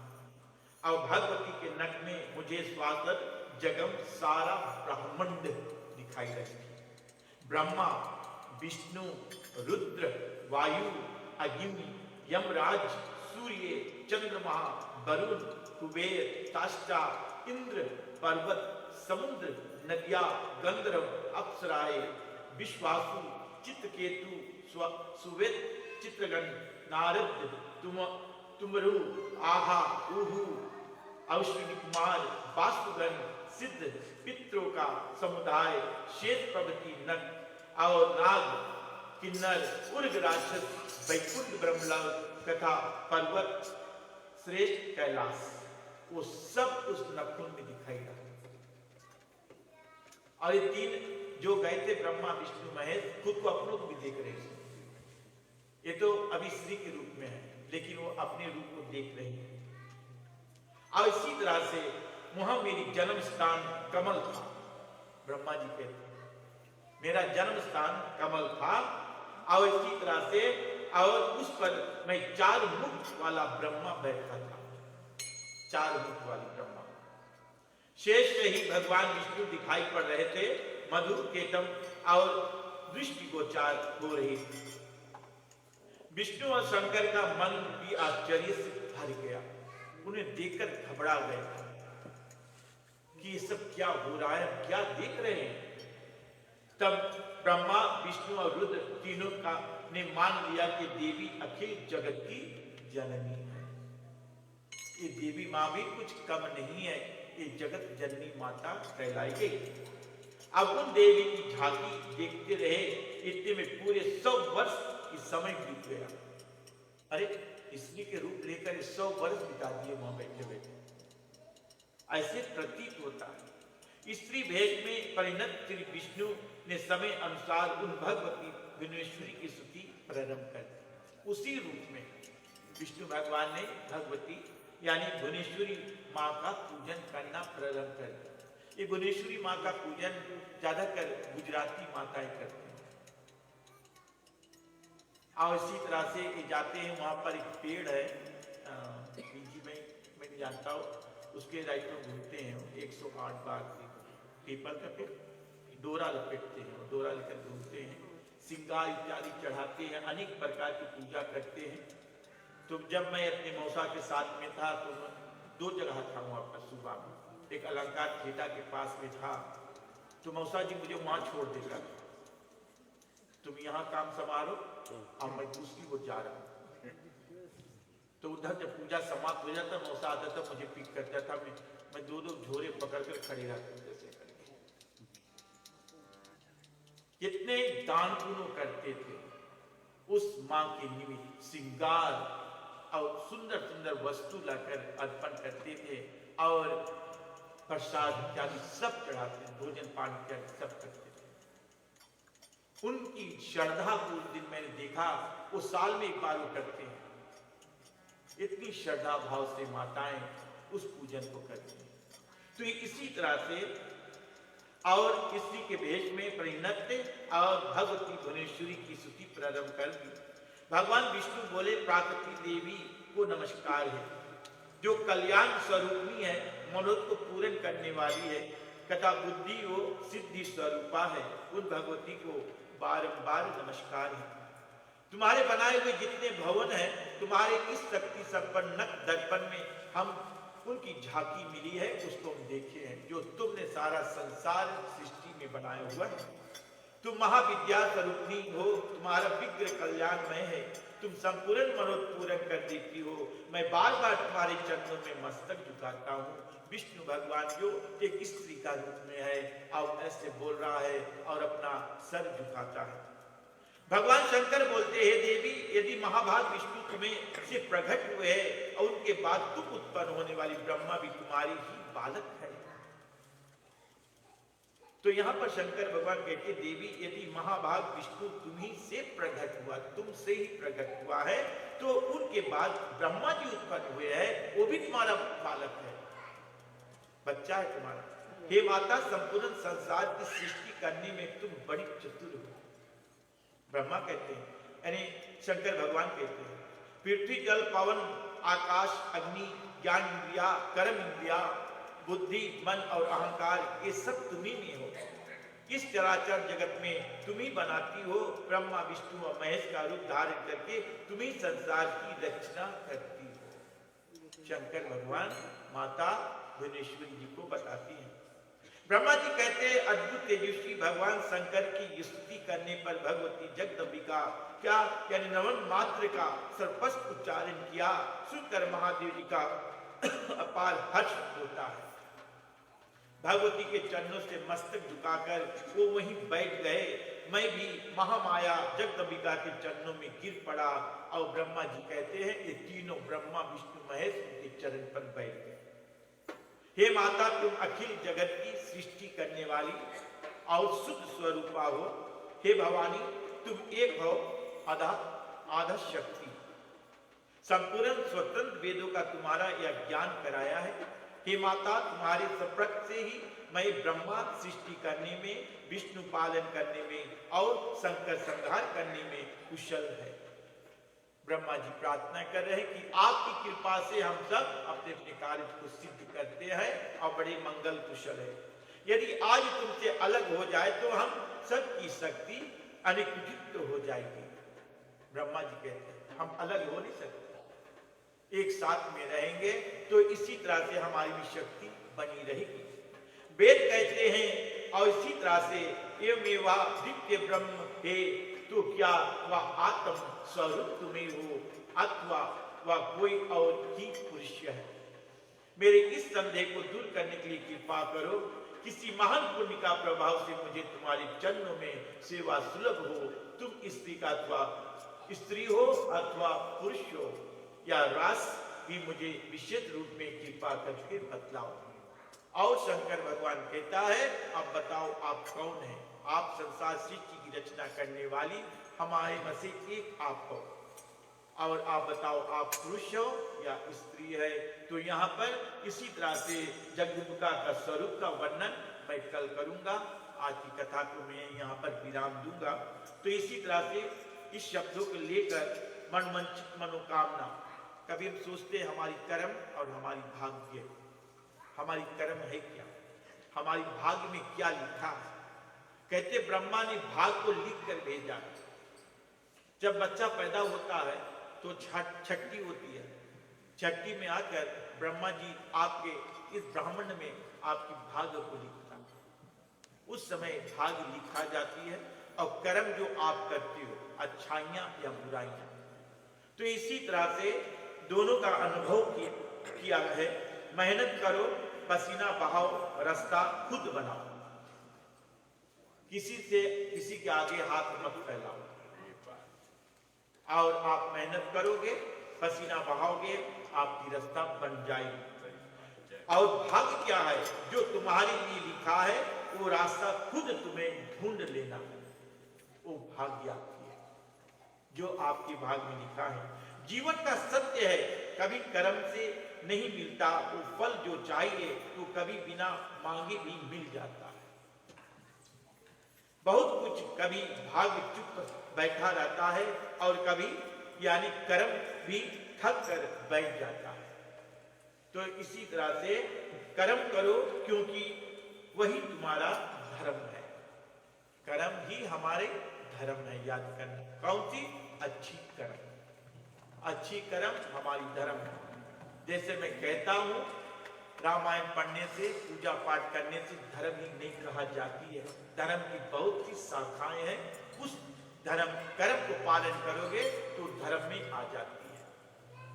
और भगवती के नख में मुझे स्वागत जगम सारा ब्रह्मांड दिखाई रही। ब्रह्मा विष्णु रुद्र वायु अग्नि यमराज सूर्य चंद्रमा वरुण कुबेर ताष्टा इंद्र पर्वत समुद्र नदियां गंधर्व अप्सराएं विश्वासु चित्रकेतु सुवेद चित्रगण नारद तुमरु आहा उहु अश्विनी कुमार वास्तुगण सिद्ध पितरों का समुदाय शेष प्रभृति नग और नाग किन्नर उर्ग राक्षस वैकुंठ ब्रह्मलोक तथा पर्वत श्रेष्ठ कैलाश, वो सब उस नखून में दिखाई रहा। और ये तीन जो गए थे ब्रह्मा विष्णु महेश खुद को अपनों को भी देख रहे हैं। ये तो अभी स्त्री के रूप में है लेकिन वो अपने रूप को देख रहे हैं। और इसी तरह से वहां मेरी जन्म स्थान कमल था। ब्रह्मा जी कहते मेरा जन्म स्थान कमल था और इसी तरह से और उस पर मैं 4 मुख वाला ब्रह्मा बैठा था। 4 मुख वाली ब्रह्मा शेष से ही भगवान विष्णु दिखाई पड़ रहे थे। मधुर केतम और दृष्टि गोचार हो रही थी। विष्णु और शंकर का मन भी आश्चर्य से भर गया। उन्हें देखकर घबरा गए कि ये सब क्या हो रहा है, क्या देख रहे हैं। तब ब्रह्मा विष्णु और रुद्र तीनों का ने मान लिया कि देवी अखिल जगत की जननी है। ये देवी मां भी कुछ कम नहीं है, ये जगत जननी माता कहलाई गई। अब उन देवी की झांकी देखते रहे, इतने में पूरे 100 वर्ष की समय बीत गया। अरे स्त्री के रूप लेकर 100 वर्ष बिता दिए वहां बैठे बैठे। ऐसे प्रतीत होता है। स्त्री भेष में परिणत श्री विष्णु ने समय अनुसार उन भगवती भुवनेश्वरी की स्तुति प्रारंभ कर दी। उसी रूप में विष्णु भगवान ने भगवती यानी भुवनेश्वरी माँ का पूजन करना प्रारंभ कर दिया। ये भुवनेश्वरी माँ का पूजन ज्यादातर गुजराती माताएं करते हैं। और इसी तरह से ये जाते हैं, वहां पर एक पेड़ है मैं नहीं जानता हूँ, उसके राइट में घूमते हैं 108 बार पीपल का पेड़, डोरा लपेटते हैं और डोरा लेकर घूमते हैं, सिंगार इत्यादि चढ़ाते हैं, अनेक प्रकार की पूजा करते हैं। तो जब मैं अपने मौसा के साथ में था तो मैं 2 जगह था वहां पर सुबह में, एक अलंकार ठेटा के पास में था। तो मौसा जी मुझे वहां छोड़ देगा, तुम यहाँ काम संभालो और मैं दूसरी वो जा रहा हूँ। तो उधर जब पूजा समाप्त हो जाता मौसा आता था, मुझे पिक करता था, मैं 2-2 झोरे पकड़कर खड़े रहता जैसे करके। कितने दान पुण्य करते थे उस माँ के निमित्त, श्रृंगार और सुंदर सुंदर वस्तु लाकर अर्पण करते थे और प्रसाद इत्यादि सब चढ़ाते, भोजन पान इत्यादि सब करते थे। उनकी श्रद्धा को उस दिन मैंने देखा, वो साल में एक बार वो करते हैं। इतनी श्रद्धा भाव से माताएं उस पूजन को करती हैं। तो इसी तरह से और इसी के भेष में परिणत और भगवती भुवनेश्वरी की स्तुति प्रारंभ कर दी। भगवान विष्णु बोले, प्राकृति देवी को नमस्कार है, जो कल्याण स्वरूपी है, मनोरथ को पूर्ण करने वाली है, कथा बुद्धि वो सिद्धि स्वरूपा है, उन भगवती को बारंबार नमस्कार है। तुम्हारे बनाए हुए जितने भवन हैं, तुम्हारे इस शक्ति संपन्न दर्पण में हम उनकी झांकी मिली है, उसको हम देखे हैं, जो तुमने सारा संसार सृष्टि में बनाया हुआ है। तुम महाविद्या स्वरूपी हो, तुम्हारा विग्रह कल्याणमय है, तुम संपूर्ण मनोरथ पूर्ण कर देती हो। मैं बार बार तुम्हारे चरणों में मस्तक झुकाता हूँ। विष्णु भगवान जो एक स्त्री का रूप में है और ऐसे बोल रहा है और अपना सर झुकाता है। भगवान शंकर बोलते हैं, देवी यदि महाभाग विष्णु तुम्हें से प्रकट हुए हैं और उनके बाद तुम उत्पन्न होने वाली ब्रह्मा भी तुम्हारी ही बालक है। तो यहाँ पर शंकर भगवान कहते, देवी यदि महाभाग विष्णु तुम्ही से प्रकट हुआ, तुमसे ही प्रकट हुआ है, तो उनके बाद ब्रह्मा जी उत्पन्न हुए हैं, वो भी तुम्हारा बालक है, बच्चा है तुम्हारा। हे माता, संपूर्ण संसार की सृष्टि करने में तुम बड़ी चतुर हो। ब्रह्मा कहते हैं, यानी शंकर भगवान कहते हैं, पृथ्वी जल पवन आकाश अग्नि ज्ञान इंद्रिया कर्म इंद्रिया बुद्धि मन और अहंकार ये सब तुम्ही में हो। इस चराचर जगत में तुम्ही बनाती हो। ब्रह्मा विष्णु और महेश का रूप धारण करके तुम्ही संसार की रचना करती हो। शंकर भगवान माता भुवनेश्वरी जी को बताती हैं। ब्रह्मा जी कहते हैं, अद्भुत तेजस्वी भगवान शंकर की स्तुति करने पर भगवती जगदम्बिका क्या यानी नवन मात्र का सर्वस्व उच्चारण किया, सुनकर महादेव जी का अपार हर्ष होता है। भगवती के चरणों से मस्तक झुकाकर वो वहीं बैठ गए। मैं भी महामाया जगदम्बिका के चरणों में गिर पड़ा और ब्रह्मा जी कहते हैं, ये तीनों ब्रह्मा विष्णु महेश उनके चरण पर बैठ गए। हे माता, तुम अखिल जगत की सृष्टि करने वाली और शुद्ध स्वरूपा हो। हे भवानी, तुम एक हो, आधा शक्ति। संपूर्ण स्वतंत्र वेदों का तुम्हारा यह ज्ञान कराया है। हे माता, तुम्हारे संपर्क से ही मैं ब्रह्मा सृष्टि करने में, विष्णु पालन करने में और शंकर संहार करने में कुशल है। ब्रह्मा जी प्रार्थना कर रहे हैं कि आपकी कृपा से हम सब अपने अपने कार्य को सिद्ध करते हैं और बड़े मंगल कुशल है। यदि आज तुमसे अलग हो जाए तो हम सबकी शक्ति अनिकुचित हो जाएगी। ब्रह्मा जी कहते हैं, हम अलग हो नहीं सकते, एक साथ में रहेंगे तो इसी तरह से हमारी भी शक्ति बनी रहेगी। वेद कहते हैं और इसी तरह से एवमेवा दिव्य ब्रह्म हे, तो क्या वह आत्म स्वरूप तुम्हें हो अथवा वह कोई और ही पुरुष है। मेरे इस संदेह को दूर करने के लिए कृपा करो। किसी महान पुण्य का प्रभाव से मुझे तुम्हारे चरणों में सेवा सुलभ हो। तुम स्त्री हो अथवा पुरुष हो या रास भी मुझे विशेष रूप में कृपा करके बतलाओ। और शंकर भगवान कहता है, अब बताओ आप कौन है। आप संसार सृष्टि की रचना करने वाली हमारे में से एक आप हो, और आप बताओ आप पुरुष हो या स्त्री है। तो यहाँ पर इसी तरह से जगदम्बिका का स्वरूप का वर्णन मैं कल करूंगा। आज की कथा को मैं यहाँ पर विराम दूंगा। तो इसी तरह से इस शब्दों को लेकर मनोवांछित मनोकामना, कभी हम सोचते हैं हमारी कर्म और हमारी भाग्य, हमारी कर्म है क्या, हमारी भाग्य में क्या लिखा है। कहते ब्रह्मा ने भाग को लिख कर भेजा। जब बच्चा पैदा होता है तो छठी होती है। छठी में आकर ब्रह्मा जी आपके इस ब्राह्मण में आपकी भाग्य को लिखता है। उस समय भाग्य लिखा जाती है और कर्म जो आप करते हो, अच्छाइयां या बुराइयां। तो इसी तरह से दोनों का अनुभव किया है। मेहनत करो, पसीना बहाओ, रास्ता खुद बनाओ, किसी के आगे हाथ मत फैलाओ। और आप मेहनत करोगे पसीना बहाओगे आपकी रास्ता बन जाएगी। और भाग्य क्या है, जो तुम्हारे लिए लिखा है वो रास्ता खुद तुम्हें ढूंढ लेना है, वो भाग्य आपकी है जो आपके भाग्य में लिखा है। जीवन का सत्य है, कभी कर्म से नहीं मिलता वो फल जो चाहिए, तो कभी बिना मांगे भी मिल जाता है। बहुत कुछ कभी भाग्य चुप बैठा रहता है और कभी यानी कर्म भी थक कर बैठ जाता है। तो इसी तरह से कर्म करो, क्योंकि वही तुम्हारा धर्म है। कर्म ही हमारे धर्म है, याद करना। कौन सी? अच्छी कर्म। अच्छी कर्म हमारी धर्म है। जैसे मैं कहता हूं, रामायण पढ़ने से, पूजा पाठ करने से धर्म ही नहीं कहा जाती है। धर्म की बहुत सी शाखाएं हैं, उस धर्म कर्म को पालन करोगे तो धर्म में आ जाती है।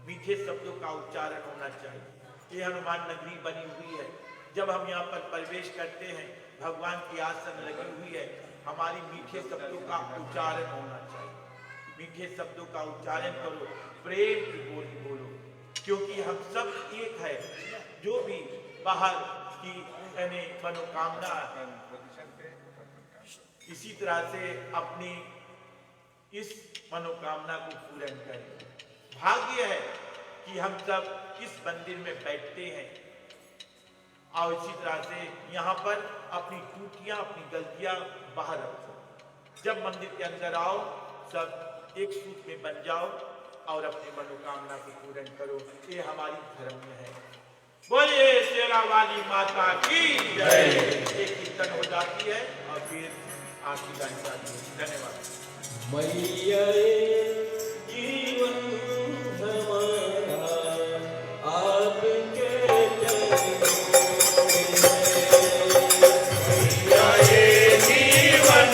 मीठे शब्दों का उच्चारण होना चाहिए। ये हनुमान नगरी बनी हुई है, जब हम यहाँ पर प्रवेश करते हैं, भगवान की आसन लगी हुई है, हमारी मीठे शब्दों का उच्चारण होना चाहिए। मीठे शब्दों का उच्चारण करो, प्रेम की बोली बोलो, क्योंकि हम सब एक है। जो भी बाहर की मनोकामना, इसी तरह से अपनी इस मनोकामना को पूर्ण करें। भाग्य है कि हम सब इस मंदिर में बैठते हैं और इसी तरह से यहाँ पर अपनी टूटियां, अपनी गलतियां बाहर रखो। जब मंदिर के अंदर आओ, सब एक सूत्र में बन जाओ और अपनी मनोकामना को पूर्ण करो। ये हमारी धर्म में है। बोलिए शेरा वाली माता की जय। एक कीर्तन हो जाती है और फिर आरती गानी जाती है। धन्यवाद। मैया जीवन हमारा आपके जीवन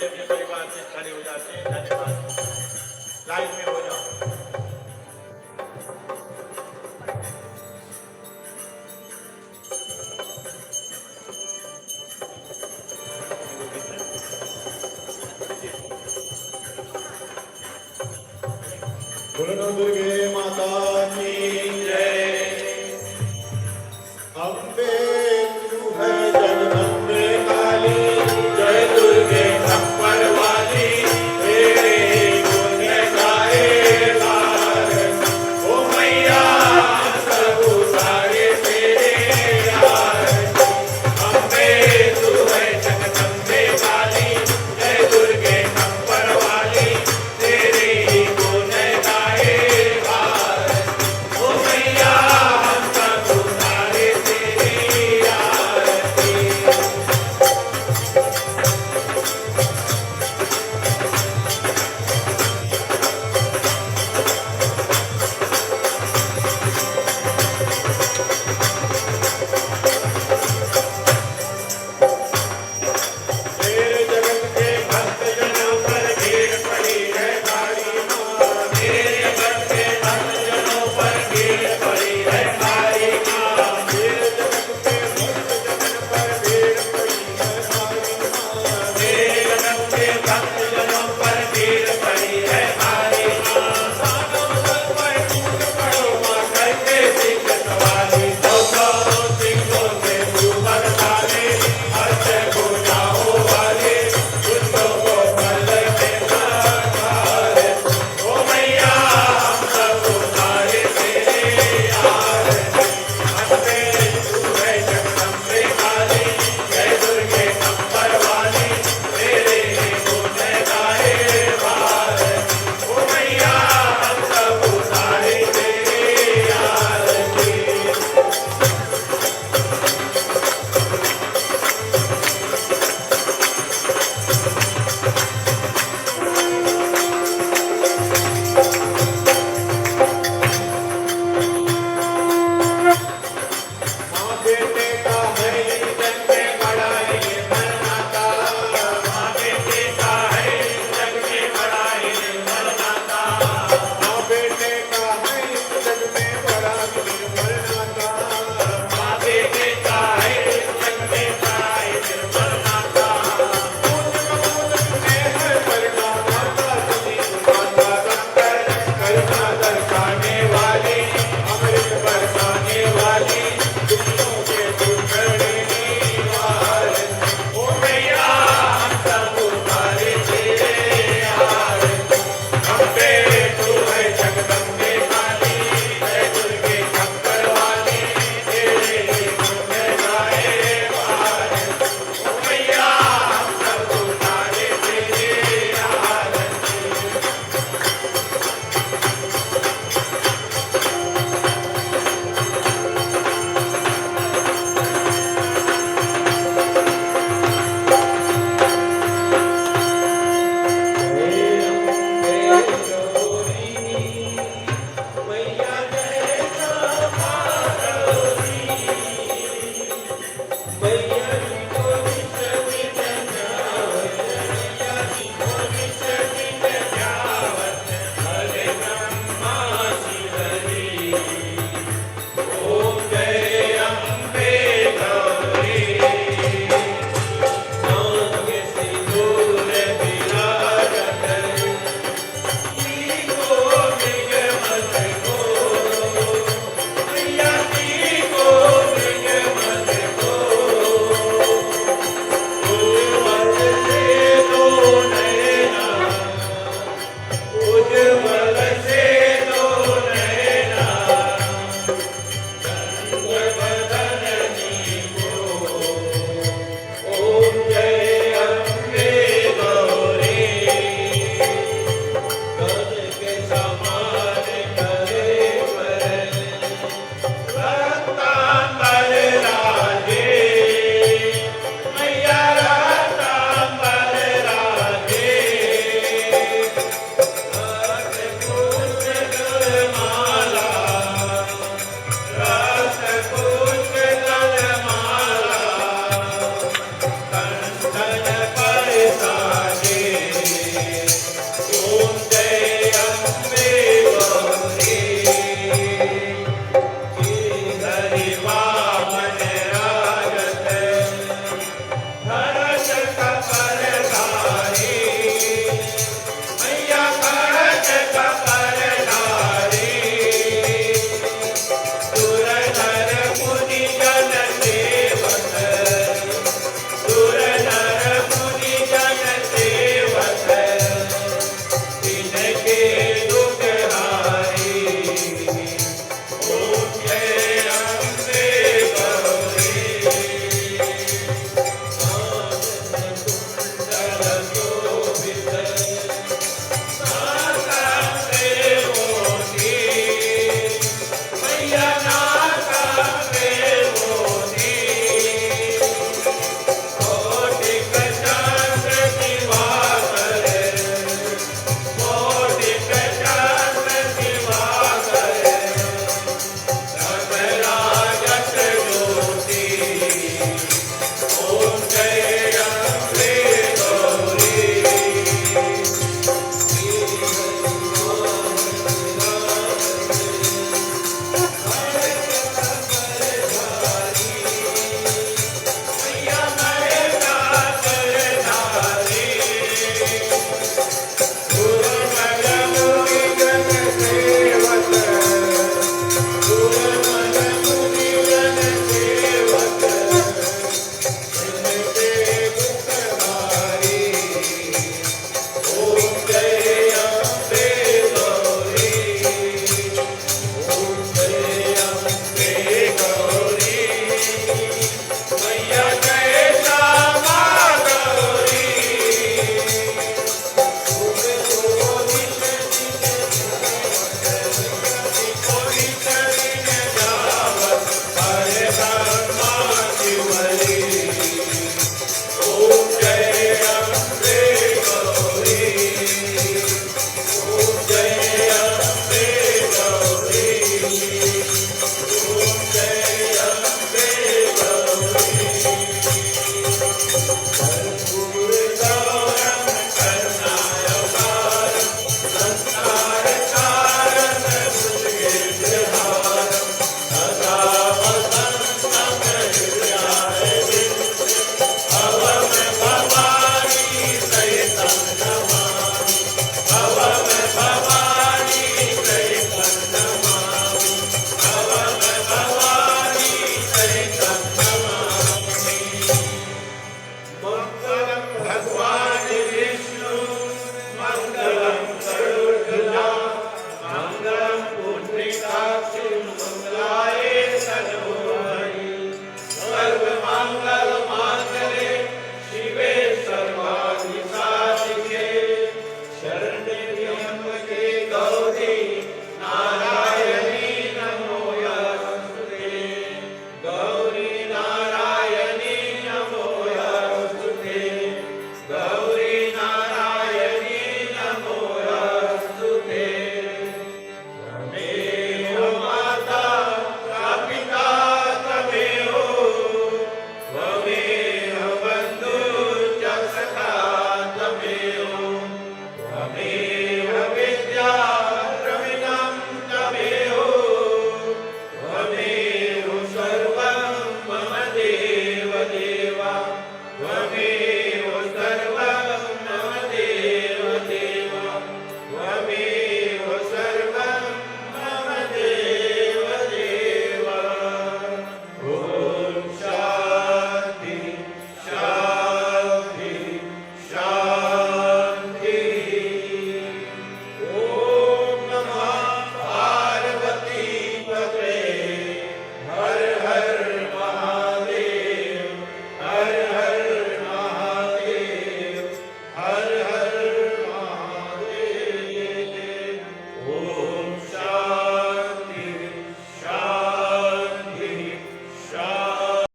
अपने अपने परिवार से खड़े हो जाते हैं। धन्यवाद। लाइन में हो जाओ। बोलो दुर्गे माता